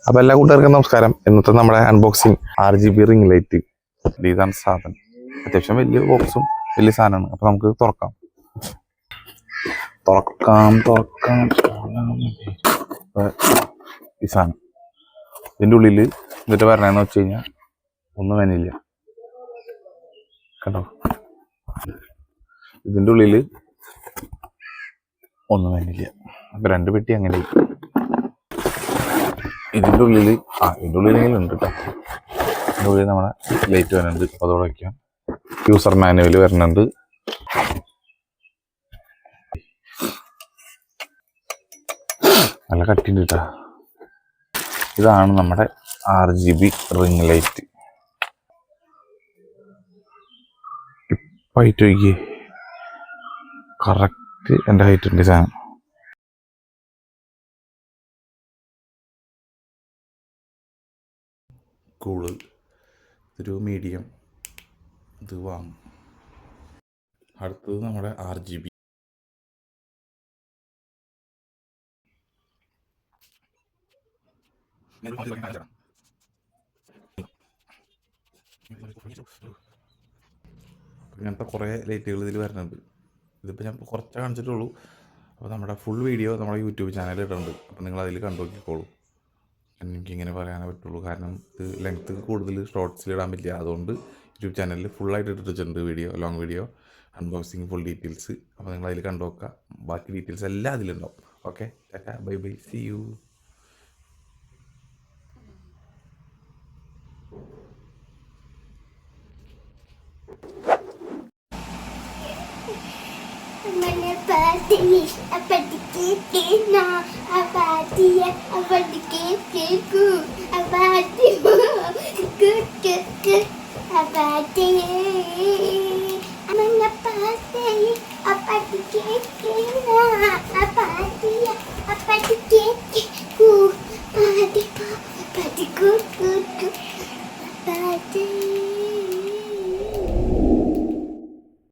അപ്പോൾ എല്ലാ കൂട്ടുകാർക്കും നമസ്കാരം. ഇന്നത്തെ നമ്മുടെ അൺബോക്സിങ് RGB റിംഗ് ലൈറ്റ്. ഇതാണ് സാധനം. അത്യാവശ്യം വലിയ ബോക്സും വലിയ സാധനമാണ്. അപ്പോൾ നമുക്ക് തുറക്കാം. ഈ സാധനം ഇതിൻ്റെ ഉള്ളിൽ എന്നിട്ട് വരണമെന്ന് വെച്ച് കഴിഞ്ഞാൽ ഒന്നും വേനില്ല കേട്ടോ. ഇതിൻ്റെ ഉള്ളിൽ ഒന്നും വേനില്ല. അപ്പോൾ രണ്ട് പെട്ടി അങ്ങനെ ഇതിൻ്റെ ഉള്ളിൽ ഇതിൻ്റെ ഉണ്ട് കേട്ടോ. ഇതിൻ്റെ ഉള്ളിൽ നമ്മുടെ ലൈറ്റ് വരുന്നുണ്ട്. അപ്പോൾ അതോടെ വയ്ക്കാം. യൂസർ മാനുവൽ വരുന്നുണ്ട്. നല്ല കട്ടിയുണ്ട് കേട്ടോ. ഇതാണ് നമ്മുടെ RGB റിംഗ് ലൈറ്റ്. ഹൈറ്റ് നോക്കിയേ, കറക്റ്റ് എൻ്റെ ഹൈറ്റ് ഉണ്ട് സാധനം. കൂള് ഒരു മീഡിയം ഇത് വാങ്ങും. അടുത്തത് നമ്മുടെ RGB. ഇങ്ങനത്തെ കുറേ ലൈറ്റുകൾ ഇതിൽ വരുന്നുണ്ട്. ഇതിപ്പോൾ ഞാൻ കുറച്ചേ കാണിച്ചിട്ടുള്ളൂ. അപ്പോൾ നമ്മുടെ ഫുൾ വീഡിയോ നമ്മുടെ യൂട്യൂബ് ചാനലിൽ ഇടുന്നുണ്ട്. അപ്പോൾ നിങ്ങൾ അതിൽ കണ്ടു നോക്കിക്കോളൂ. എനിക്കിങ്ങനെ പറയാനേ പറ്റുള്ളൂ, കാരണം ഇത് ലെങ്ത്ത് കൂടുതൽ ഷോർട്സിൽ ഇടാൻ പറ്റില്ല. അതുകൊണ്ട് യൂട്യൂബ് ചാനലിൽ ഫുള്ളായിട്ട് ഇട്ടിട്ടുണ്ട് video, long video, unboxing, full details. അപ്പോൾ നിങ്ങൾ അതിൽ കണ്ടു നോക്കുക. ബാക്കി ഡീറ്റെയിൽസ് എല്ലാം അതിലുണ്ടാവും. Okay, tata, bye bye, see you. Good.